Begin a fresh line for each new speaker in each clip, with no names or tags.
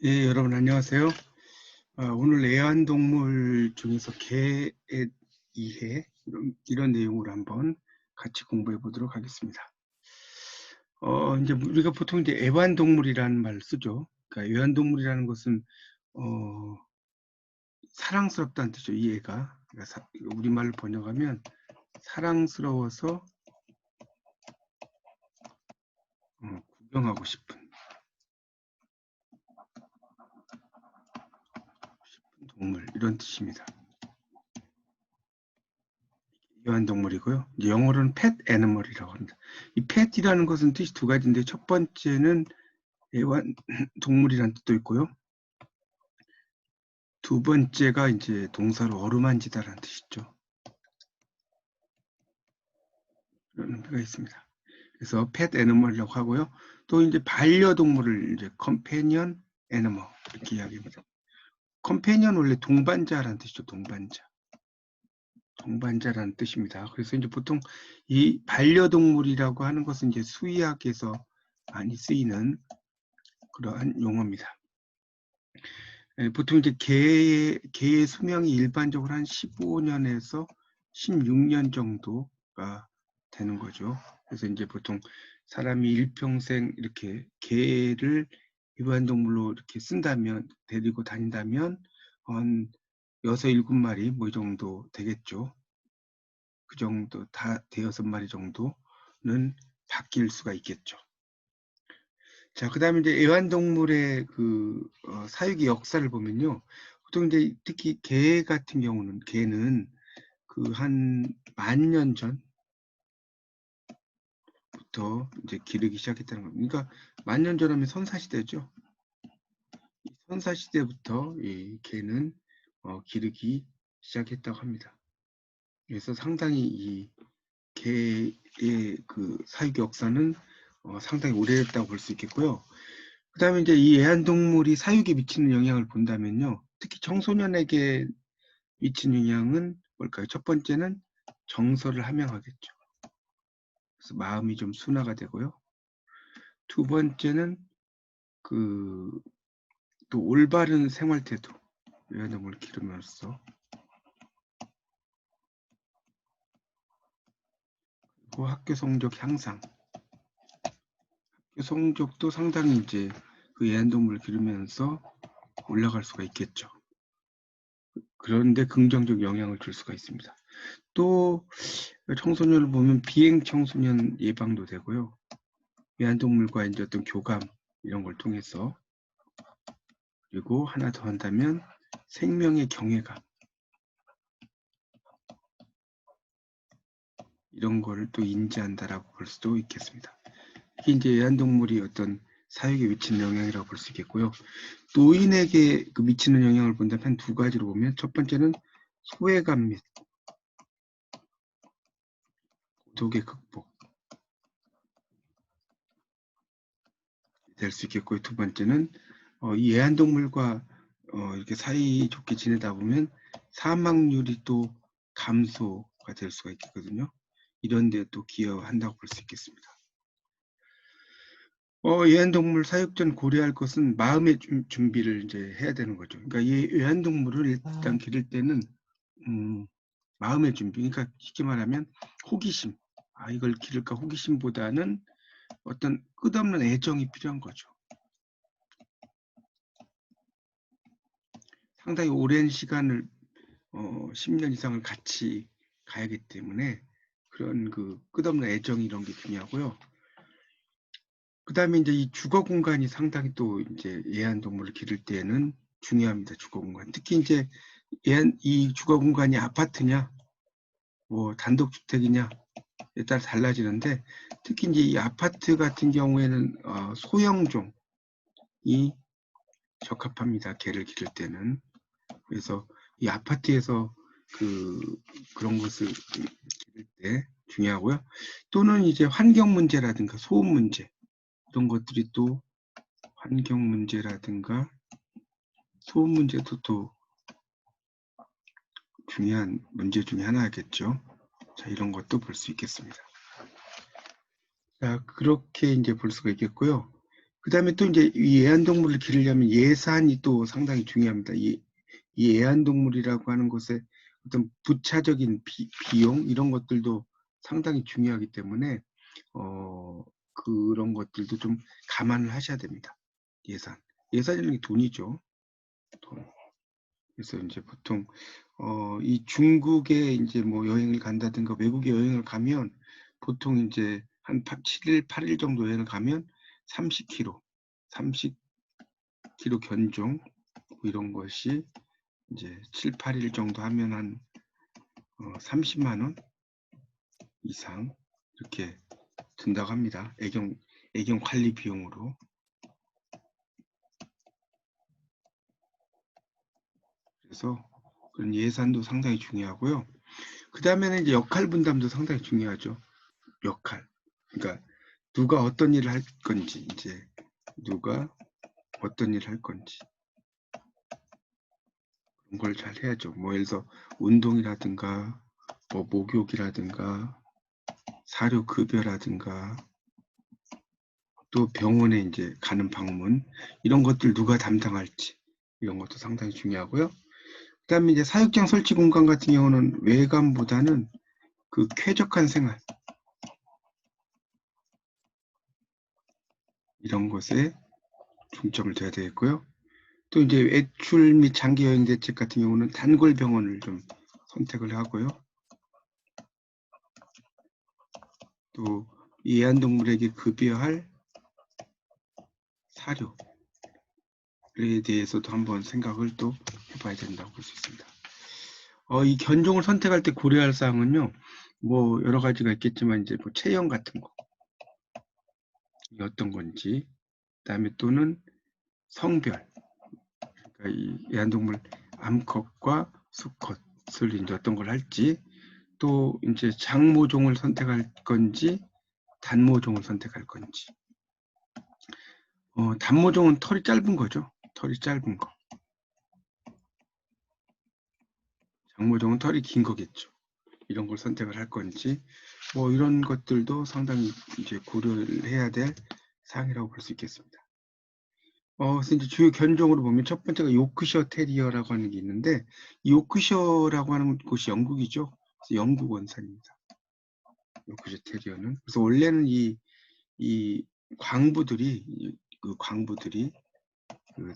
예, 여러분 안녕하세요. 오늘 애완동물 중에서 개의 이해 이런 내용으로 한번 같이 공부해 보도록 하겠습니다. 이제 우리가 보통 이제 애완동물이라는 말을 쓰죠. 그러니까 애완동물이라는 것은 사랑스럽다는 뜻이죠. 이 애가 그러니까 우리말로 번역하면 사랑스러워서 구경하고 싶은 동물 이런 뜻입니다. 애완동물이고요. 이제 영어로는 pet animal이라고 합니다. 이 pet이라는 것은 뜻이 두 가지인데 첫 번째는 애완동물이라는 뜻도 있고요. 두 번째가 이제 동사로 어루만지다라는 뜻이죠. 그런 의미가 있습니다. 그래서 pet animal이라고 하고요. 또 이제 반려동물을 이제 companion animal 이렇게 이야기합니다. companion 원래 동반자라는 뜻이죠. 동반자라는 뜻입니다. 그래서 이제 보통 이 반려동물이라고 하는 것은 이제 수의학에서 많이 쓰이는 그러한 용어입니다. 보통 이제 개의 수명이 일반적으로 한 15년에서 16년 정도가 되는 거죠. 그래서 이제 보통 사람이 일평생 이렇게 개를 애완동물로 이렇게 쓴다면, 데리고 다닌다면 한 6, 7마리 뭐 이 정도 되겠죠. 그 정도 다 대여섯 마리 정도는 바뀔 수가 있겠죠. 자, 그 다음에 이제 애완동물의 사육의 역사를 보면요. 보통 이제 특히 개 같은 경우는, 개는 그 한 10,000년 전부터 이제 기르기 시작했다는 겁니다. 그러니까 10,000년 전 하면 선사시대죠. 선사시대부터 이 개는 기르기 시작했다고 합니다. 그래서 상당히 이 개의 그 사육 역사는 상당히 오래됐다고 볼 수 있겠고요. 그 다음에 이제 이 애완동물이 사육에 미치는 영향을 본다면요. 특히 청소년에게 미치는 영향은 뭘까요? 첫 번째는 정서를 함양하겠죠. 그래서 마음이 좀 순화가 되고요. 두 번째는 또 올바른 생활 태도, 애완동물을 기르면서, 그리고 학교 성적 향상, 학교 성적도 상당히 이제 그 애완동물을 기르면서 올라갈 수가 있겠죠. 그런데 긍정적 영향을 줄 수가 있습니다. 또 청소년을 보면 비행 청소년 예방도 되고요. 애완동물과 이제 어떤 교감 이런 걸 통해서, 그리고 하나 더 한다면 생명의 경외감 이런 거를 또 인지한다라고 볼 수도 있겠습니다. 이게 이제 애완동물이 어떤 사육에 미치는 영향이라고 볼 수 있겠고요. 노인에게 미치는 영향을 본다면 두 가지로 보면, 첫 번째는 소외감 및 고독의 극복 될 수 있겠고요. 두 번째는 이 애완동물과 이렇게 사이좋게 지내다 보면 사망률이 또 감소가 될 수가 있거든요. 이런 데 또 기여한다고 볼 수 있겠습니다. 애완동물 사육 전 고려할 것은 마음의 준비를 이제 해야 되는 거죠. 그러니까 이 애완동물을 일단 기를 때는 마음의 준비, 그러니까 쉽게 말하면 호기심, 이걸 기를까 호기심보다는 어떤 끝없는 애정이 필요한 거죠. 상당히 오랜 시간을 10년 이상을 같이 가야기 때문에 그런 끝없는 애정 이런 게 중요하고요. 그 다음에 이제 이 주거 공간이 상당히 또 이제 애완동물을 기를 때는 중요합니다. 주거 공간. 특히 이제 이 주거 공간이 아파트냐, 뭐 단독주택이냐에 따라 달라지는데, 특히 이제 이 아파트 같은 경우에는 소형종이 적합합니다. 개를 기를 때는. 그래서 이 아파트에서 그런 것을 기를 때 중요하고요. 또는 이제 환경 문제라든가 소음 문제 이런 것들이 또 환경 문제라든가 소음 문제도 또 중요한 문제 중에 하나겠죠. 자, 이런 것도 볼 수 있겠습니다. 자, 그렇게 이제 볼 수가 있겠고요. 그다음에 또 이제 이 애완동물을 기르려면 예산이 또 상당히 중요합니다. 이 애완동물이라고 하는 것에 어떤 부차적인 비용 이런 것들도 상당히 중요하기 때문에 그런 것들도 좀 감안을 하셔야 됩니다. 예산이라는 게 돈이죠. 돈. 그래서 이제 보통 이 중국에 이제 뭐 여행을 간다든가 외국에 여행을 가면 보통 이제 한 7일, 8일 정도 여행을 가면 30kg 견종 이런 것이 이제 7, 8일 정도 하면 한 30만 원 이상 이렇게 든다고 합니다. 애견 관리 비용으로. 그래서 그런 예산도 상당히 중요하고요. 그 다음에는 이제 역할 분담도 상당히 중요하죠. 역할. 그러니까 누가 어떤 일을 할 건지, 이제 누가 어떤 일을 할 건지 그런 걸 잘 해야죠. 뭐 예를 들어서 운동이라든가 뭐 목욕이라든가 사료 급여라든가 또 병원에 이제 가는 방문 이런 것들 누가 담당할지 이런 것도 상당히 중요하고요. 그다음에 이제 사육장 설치 공간 같은 경우는 외관보다는 그 쾌적한 생활 이런 것에 중점을 둬야 되겠고요. 또 이제 외출 및 장기 여행 대책 같은 경우는 단골 병원을 좀 선택을 하고요. 또 이 애완동물에게 급여할 사료에 대해서도 한번 생각을 또 해봐야 된다고 볼 수 있습니다. 이 견종을 선택할 때 고려할 사항은요, 뭐 여러 가지가 있겠지만 이제 뭐 체형 같은 거 어떤 건지, 그다음에 또는 성별, 그러니까 이 애완동물 암컷과 수컷을 이제 어떤 걸 할지, 또 이제 장모종을 선택할 건지 단모종을 선택할 건지. 단모종은 털이 짧은 거죠. 털이 짧은 거. 장모종은 털이 긴 거겠죠. 이런 걸 선택을 할 건지, 뭐 이런 것들도 상당히 이제 고려를 해야 될 사항이라고 볼 수 있겠습니다. 그래서 이제 주요 견종으로 보면 첫 번째가 요크셔 테리어라고 하는 게 있는데, 이 요크셔라고 하는 곳이 영국이죠. 그래서 영국 원산입니다. 요크셔 테리어는. 그래서 원래는 이 광부들이 그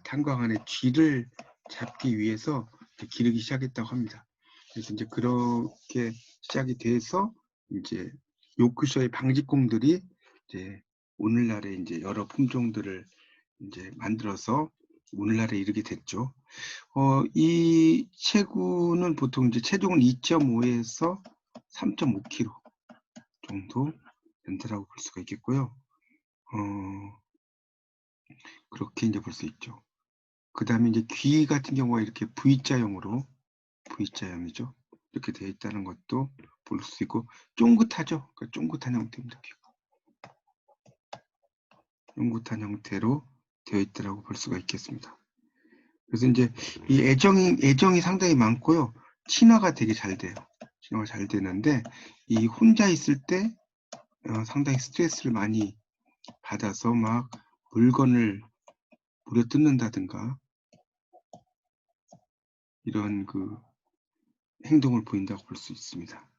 탄광 안에 쥐를 잡기 위해서 기르기 시작했다고 합니다. 그래서 이제 그렇게 시작이 돼서 이제 요크셔의 방직공들이 이제 오늘날에 이제 여러 품종들을 이제 만들어서 오늘날에 이르게 됐죠. 이 체구는 보통 이제 체중은 2.5에서 3.5kg 정도 된다라고 볼 수가 있겠고요. 그렇게 이제 볼 수 있죠. 그 다음에 이제 귀 같은 경우가 이렇게 V자형이죠. 이렇게 되어 있다는 것도 볼 수 있고, 쫑긋하죠. 그러니까 쫑긋한 형태입니다. 쫑긋한 형태로 되어 있다고 볼 수가 있겠습니다. 그래서 이제 이 애정이 상당히 많고요. 친화가 되게 잘 돼요. 친화가 잘 되는데, 이 혼자 있을 때 상당히 스트레스를 많이 받아서 막 물건을 물어뜯는다든가 이런 그 행동을 보인다고 볼 수 있습니다.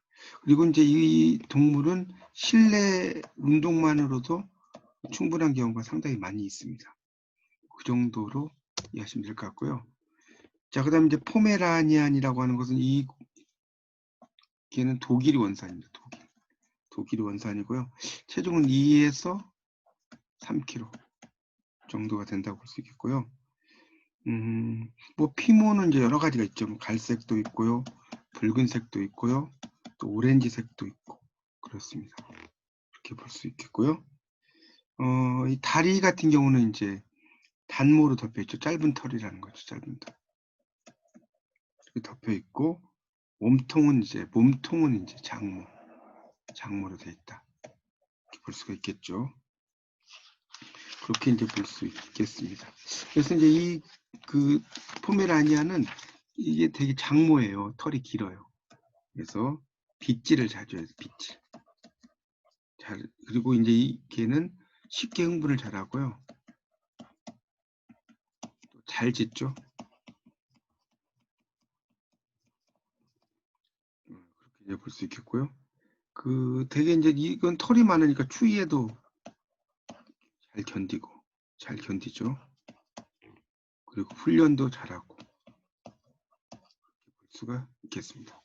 그리고 이제 이 동물은 실내 운동만으로도 충분한 경우가 상당히 많이 있습니다. 그 정도로 이해하시면 될 것 같고요. 자, 그 다음에 이제 포메라니안이라고 하는 것은 걔는 독일 원산입니다. 독일 원산이고요. 체중은 2에서 3kg 정도가 된다고 볼 수 있겠고요. 뭐 피모는 이제 여러 가지가 있죠. 뭐 갈색도 있고요. 붉은색도 있고요. 또 오렌지색도 있고 그렇습니다. 이렇게 볼 수 있겠고요. 이 다리 같은 경우는 이제 단모로 덮여 있죠. 짧은 털이라는 거죠. 짧은 털. 이렇게 덮여 있고 몸통은 이제 장모로 되어 있다. 이렇게 볼 수가 있겠죠. 그렇게 이제 볼 수 있겠습니다. 그래서 이제 이 그 포메라니아는 이게 되게 장모예요. 털이 길어요. 그래서 빗질을 자주 해요. 빗질. 그리고 이제 이 개는 쉽게 흥분을 잘하고요. 잘 짖죠. 그렇게 볼 수 있겠고요. 되게 이제 이건 털이 많으니까 추위에도 잘 견디죠. 그리고 훈련도 잘하고 볼 수가 있겠습니다.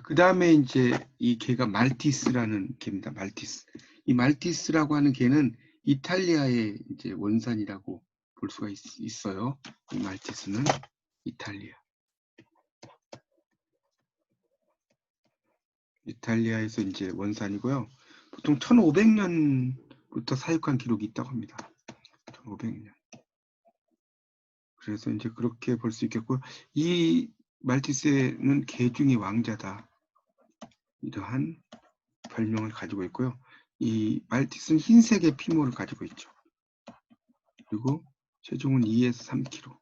그 다음에 이제 이 개가 말티스라는 개입니다. 말티스. 이 말티스라고 하는 개는 이탈리아의 이제 원산이라고 볼 수가 있어요. 이 말티스는 이탈리아에서 이제 원산이고요. 보통 1500년부터 사육한 기록이 있다고 합니다. 1500년. 그래서 이제 그렇게 볼 수 있겠고, 이 말티스는 개 중의 왕자다. 이러한 별명을 가지고 있고요. 이 말티스는 흰색의 피모를 가지고 있죠. 그리고 체중은 2에서 3kg.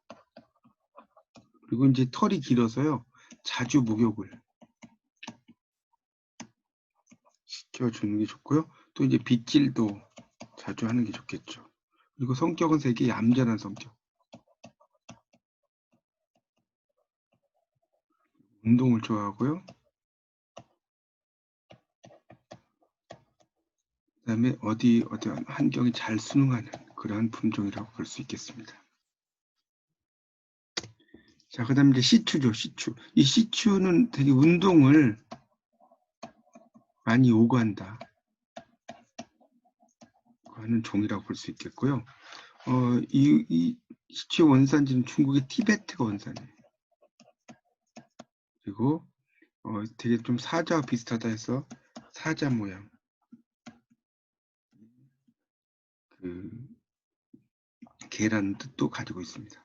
그리고 이제 털이 길어서요. 자주 목욕을 시켜주는 게 좋고요. 또 이제 빗질도 자주 하는 게 좋겠죠. 그리고 성격은 되게 얌전한 성격. 운동을 좋아하고요. 그다음에 어디 환경에 잘 순응하는 그러한 품종이라고 볼 수 있겠습니다. 자, 그다음에 이제 시추죠, 시추. 이 시추는 되게 운동을 많이 요구한다 하는 종이라고 볼 수 있겠고요. 이 시추의 원산지는 중국의 티베트가 원산이에요. 그리고 되게 좀 사자와 비슷하다 해서 사자 모양 그 개라는 뜻도 가지고 있습니다.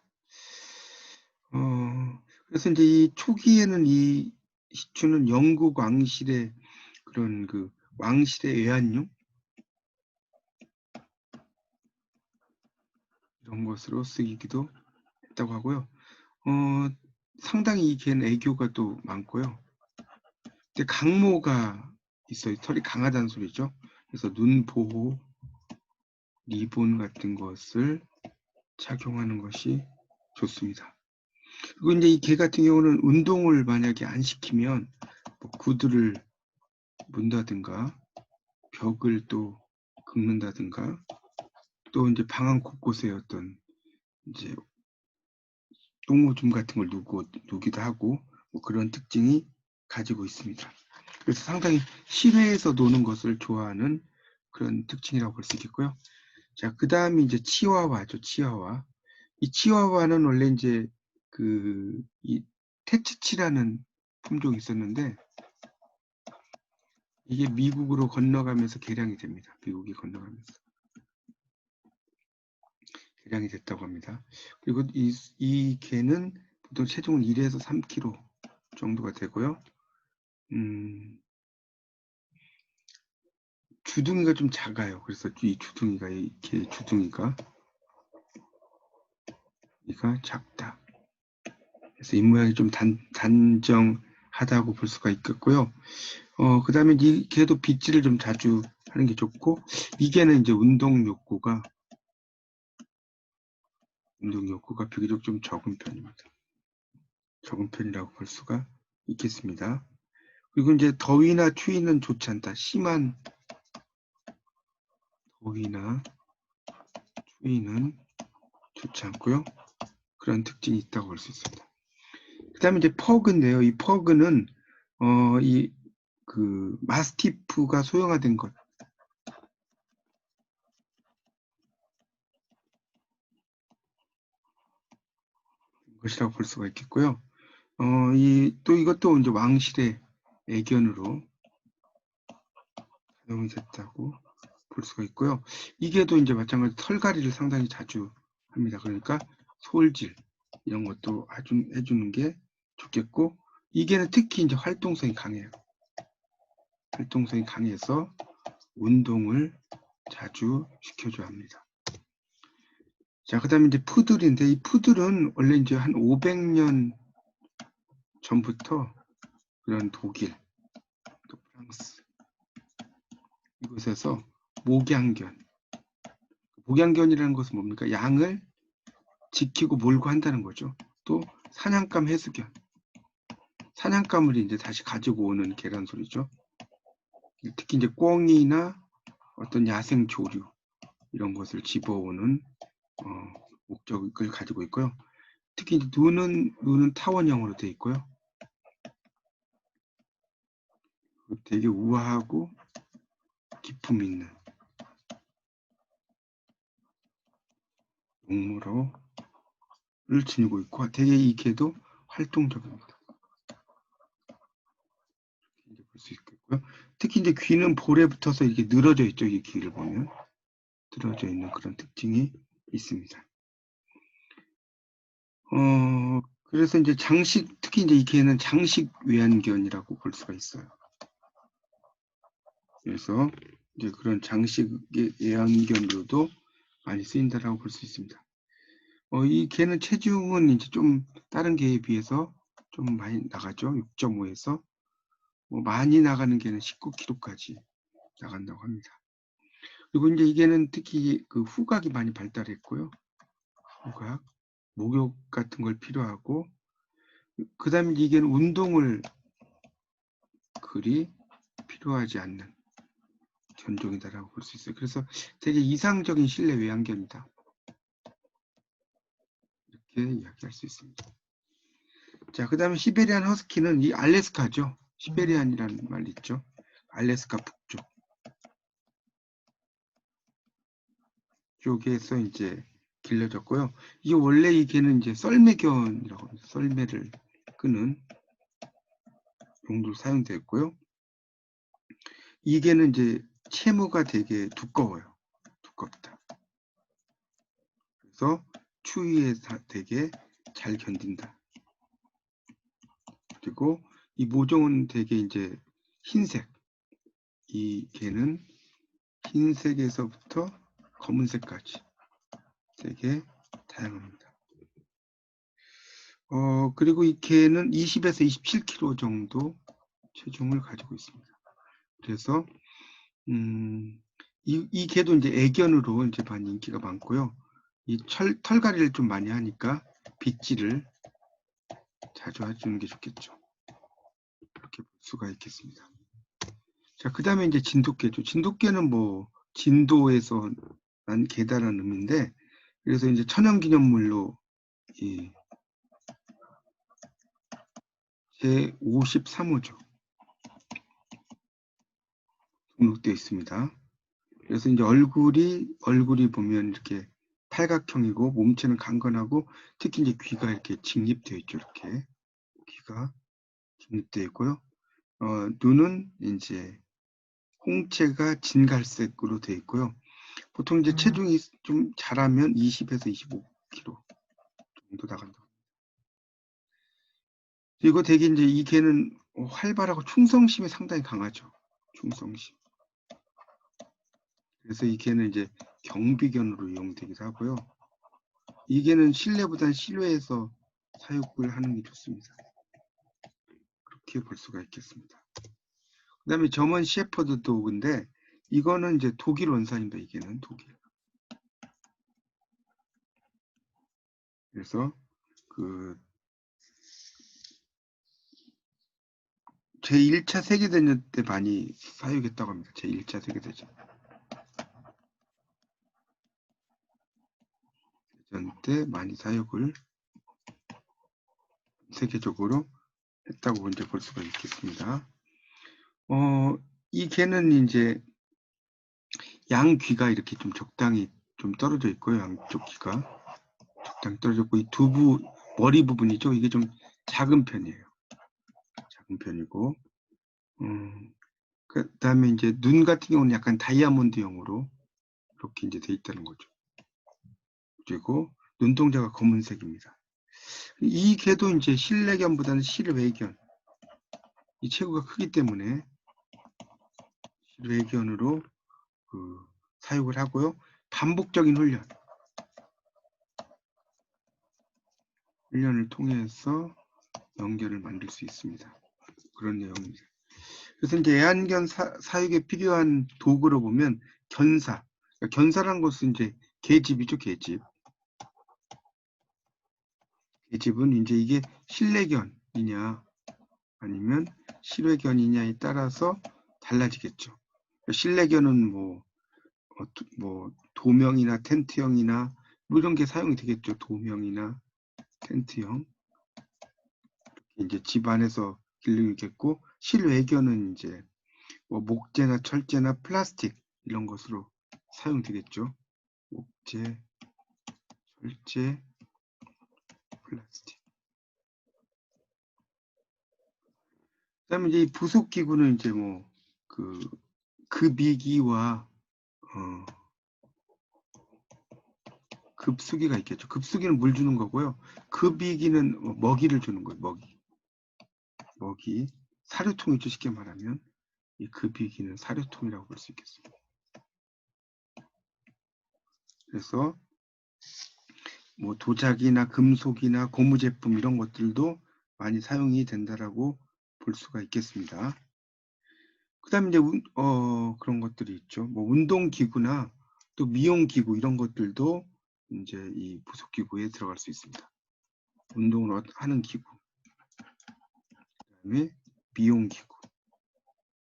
그래서 이제 이 초기에는 이 시추는 영국 왕실의 그런 왕실의 애완용 이런 것으로 쓰이기도 했다고 하고요. 상당히 이 개는 애교가 또 많고요. 근데 강모가 있어요. 털이 강하다는 소리죠. 그래서 눈 보호 리본 같은 것을 착용하는 것이 좋습니다. 그리고 이제 이 개 같은 경우는 운동을 만약에 안 시키면 뭐 구두를 문다든가 벽을 또 긁는다든가 또 이제 방안 곳곳에 어떤 이제 똥오줌 같은 걸 누기도 하고 뭐 그런 특징이 가지고 있습니다. 그래서 상당히 실외에서 노는 것을 좋아하는 그런 특징이라고 볼 수 있겠고요. 자, 그 다음에 이제 치와와죠, 치와와. 이 치와와는 원래 이제 이 테츠치라는 품종이 있었는데 이게 미국으로 건너가면서 개량이 됩니다. 미국이 건너가면서 개량이 됐다고 합니다. 그리고 이 개는 보통 체중은 1에서 3kg 정도가 되고요. 주둥이가 좀 작아요. 그래서 이 주둥이가 이게 주둥이가 작다. 그래서 입모양이 좀 단정하다고 볼 수가 있겠고요. 그 다음에 이 개도 빗질을 좀 자주 하는 게 좋고, 이 개는 이제 운동 욕구가 비교적 좀 적은 편입니다. 적은 편이라고 볼 수가 있겠습니다. 그리고 이제 더위나 추위는 좋지 않다. 심한 더위나 추위는 좋지 않고요. 그런 특징이 있다고 볼 수 있습니다. 그 다음에 이제 퍼그인데요. 이 퍼그는 마스티프가 소형화된 것이라고 볼 수가 있겠고요. 이것도 이제 왕실의 애견으로 사용이 됐다고 볼 수가 있고요. 이게도 이제 마찬가지로 털갈이를 상당히 자주 합니다. 그러니까 솔질 이런 것도 해주는 게 좋겠고, 이게는 특히 이제 활동성이 강해요. 활동성이 강해서 운동을 자주 시켜줘야 합니다. 자, 그 다음에 이제 푸들인데, 이 푸들은 원래 이제 한 500년 전부터 그런 독일, 또 프랑스, 이곳에서 목양견이라는 것은 뭡니까? 양을 지키고 몰고 한다는 거죠. 또 사냥감 해수견. 사냥감을 이제 다시 가지고 오는 개란 소리죠. 특히 이제 꿩이나 어떤 야생 조류 이런 것을 집어오는 목적을 가지고 있고요. 특히 이제 눈은 타원형으로 되어 있고요. 되게 우아하고 기품 있는 용모를 지니고 있고 되게 이 개도 활동적입니다. 이제 볼 수 있겠고요. 특히 이제 귀는 볼에 붙어서 이렇게 늘어져 있죠. 이 귀를 보면 늘어져 있는 그런 특징이 있습니다. 그래서 이제 장식, 특히 이제 이 개는 장식 외환견이라고 볼 수가 있어요. 그래서 이제 그런 장식 외환견으로도 많이 쓰인다라고 볼 수 있습니다. 이 개는 체중은 이제 좀 다른 개에 비해서 좀 많이 나가죠. 6.5에서 많이 나가는 개는 19kg까지 나간다고 합니다. 그리고 이제 이 개는 특히 그 후각이 많이 발달했고요. 후각, 목욕 같은 걸 필요하고, 그 다음에 이 개는 운동을 그리 필요하지 않는 견종이다라고 볼 수 있어요. 그래서 되게 이상적인 실내 외환견이다. 이렇게 이야기할 수 있습니다. 자, 그 다음에 시베리안 허스키는 이 알래스카죠. 시베리안이라는 말 있죠. 알래스카 북쪽 쪽에서 이제 길러졌고요. 이게 원래 이 개는 이제 썰매견이라고 합니다. 썰매를 끄는 용도로 사용되었고요. 이 개는 이제 채무가 되게 두꺼워요. 두껍다. 그래서 추위에 되게 잘 견딘다. 그리고 이 모종은 되게 이제 흰색. 이 개는 흰색에서부터 검은색까지 되게 다양합니다. 그리고 이 개는 20에서 27kg 정도 체중을 가지고 있습니다. 그래서 이 개도 이제 애견으로 이제 많이 인기가 많고요. 이 털갈이를 좀 많이 하니까 빗질을 자주 해주는 게 좋겠죠. 이렇게 볼 수가 있겠습니다. 자, 그 다음에 이제 진돗개죠. 진돗개는 뭐 진도에서 난 개다라는 의미인데, 그래서 이제 천연기념물로 이 제 53호죠. 등록되어 있습니다. 그래서 이제 얼굴이 보면 이렇게 팔각형이고 몸체는 강건하고 특히 이제 귀가 이렇게 직립되어 있죠. 이렇게 귀가 직립되어 있고요. 눈은 이제 홍채가 진갈색으로 되어 있고요. 보통 이제 체중이 좀 자라면 20에서 25kg 정도 나간다. 그리고 되게 이제 이 개는 활발하고 충성심이 상당히 강하죠. 충성심. 그래서 이 개는 이제 경비견으로 이용되기도 하고요. 이 개는 실내보다는 실외에서 사육을 하는 게 좋습니다. 그렇게 볼 수가 있겠습니다. 그 다음에 저먼 셰퍼드 도그인데 이거는 이제 독일 원산입니다. 이 개는 독일. 그래서 그 제1차 세계대전 때 많이 사육했다고 합니다. 제1차 세계대전 때 많이 사육을 세계적으로 했다고 이제 볼 수가 있겠습니다. 이 개는 이제 양귀가 이렇게 좀 적당히 좀 떨어져 있고요. 양쪽 귀가 적당히 떨어져 있고 이 두부 머리 부분이죠. 이게 좀 작은 편이에요. 작은 편이고 그 다음에 이제 눈 같은 경우는 약간 다이아몬드형으로 이렇게 이제 돼 있다는 거죠. 그리고 눈동자가 검은색입니다. 이 개도 이제 실내견보다는 실외견 이 체구가 크기 때문에 실외견으로 사육을 하고요. 반복적인 훈련을 통해서 연결을 만들 수 있습니다. 그런 내용입니다. 그래서 이제 애완견 사육에 필요한 도구로 보면 견사. 그러니까 견사라는 것은 이제 개집이죠, 개집. 계집은 이제 이게 실내견이냐 아니면 실외견이냐에 따라서 달라지겠죠. 실내견은 뭐 도명이나 텐트형이나 뭐 이런 게 사용이 되겠죠. 도명이나 텐트형. 이제 집 안에서 기르겠고, 실외견은 이제 뭐 목재나 철재나 플라스틱 이런 것으로 사용되겠죠. 목재, 철재, 플라스틱. 그다음에 이제 이 부속 기구는 이제 뭐 그 급이기와 급수기가 있겠죠. 급수기는 물 주는 거고요. 급이기는 먹이를 주는 거예요. 먹이. 사료통이죠. 쉽게 말하면 이 급이기는 사료통이라고 볼 수 있겠습니다. 그래서 뭐 도자기나 금속이나 고무 제품 이런 것들도 많이 사용이 된다라고 볼 수가 있겠습니다. 그다음에 이제 그런 것들이 있죠. 뭐 운동 기구나 또 미용 기구 이런 것들도 이제 이 부속 기구에 들어갈 수 있습니다. 운동을 하는 기구. 그다음에 미용 기구.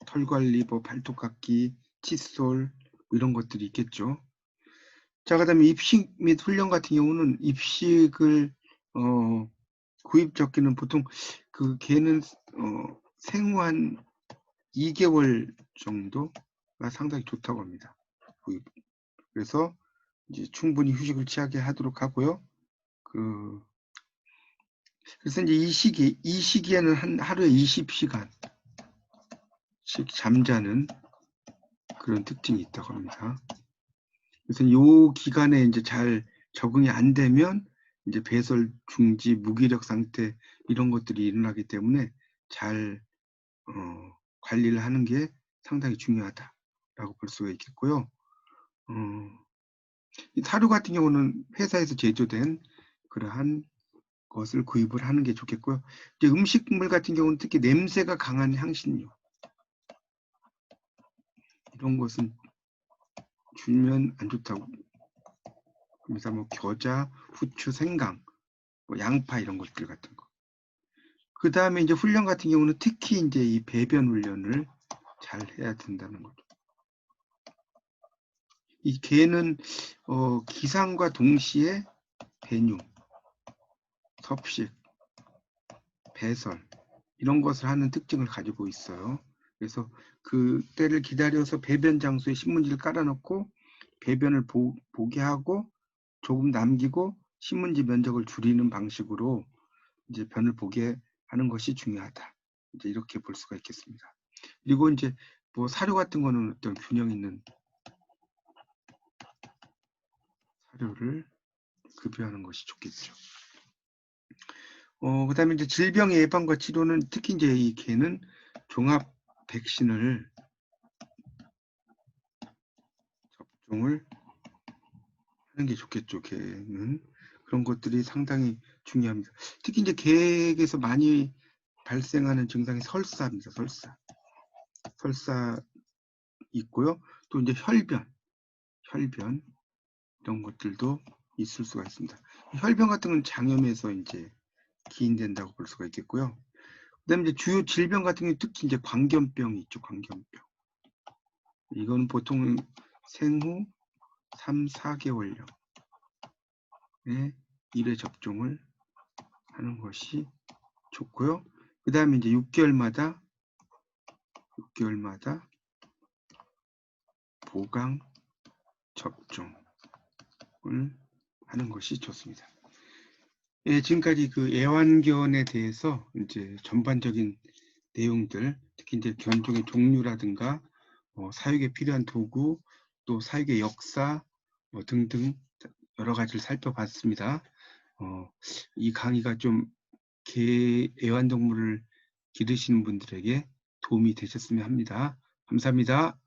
털 관리, 뭐 발톱 깎기, 칫솔 뭐 이런 것들이 있겠죠. 자, 그다음에 입식 및 훈련 같은 경우는 입식을 구입 적기는 보통 그 개는 생후 한 2개월 정도가 상당히 좋다고 합니다. 구입. 그래서 이제 충분히 휴식을 취하게 하도록 하고요. 그래서 이제 이 시기에는 한 하루에 20시간씩 잠자는 그런 특징이 있다고 합니다. 그래서 이 기간에 이제 잘 적응이 안 되면 이제 배설 중지, 무기력 상태 이런 것들이 일어나기 때문에 잘 관리를 하는 게 상당히 중요하다라고 볼 수가 있겠고요. 사료 같은 경우는 회사에서 제조된 그러한 것을 구입을 하는 게 좋겠고요. 이제 음식물 같은 경우는 특히 냄새가 강한 향신료 이런 것은 주면 안 좋다고. 그래서 뭐 겨자, 후추, 생강, 뭐 양파 이런 것들 같은 거. 그 다음에 이제 훈련 같은 경우는 특히 이제 이 배변 훈련을 잘 해야 된다는 거죠. 이 개는 기상과 동시에 배뇨, 섭식, 배설 이런 것을 하는 특징을 가지고 있어요. 그래서 그 때를 기다려서 배변 장소에 신문지를 깔아놓고 배변을 보게 하고 조금 남기고 신문지 면적을 줄이는 방식으로 이제 변을 보게 하는 것이 중요하다. 이제 이렇게 볼 수가 있겠습니다. 그리고 이제 뭐 사료 같은 거는 어떤 균형 있는 사료를 급여하는 것이 좋겠죠. 그다음에 이제 질병 예방과 치료는 특히 이제 이 개는 종합 백신을 접종을 하는 게 좋겠죠. 개는 그런 것들이 상당히 중요합니다. 특히 이제 개에게서 많이 발생하는 증상이 설사입니다. 설사 있고요. 또 이제 혈변 이런 것들도 있을 수가 있습니다. 혈변 같은 건 장염에서 이제 기인된다고 볼 수가 있겠고요. 그다음에 이제 주요 질병 같은 경우 특히 이제 광견병이 있죠. 광견병. 이건 보통 생후 3, 4개월령에 1회 접종을 하는 것이 좋고요. 그 다음에 이제 6개월마다 보강 접종을 하는 것이 좋습니다. 예, 지금까지 그 애완견에 대해서 이제 전반적인 내용들, 특히 이제 견종의 종류라든가 사육에 필요한 도구, 또 사육의 역사 등등 여러 가지를 살펴봤습니다. 이 강의가 좀 애완동물을 기르시는 분들에게 도움이 되셨으면 합니다. 감사합니다.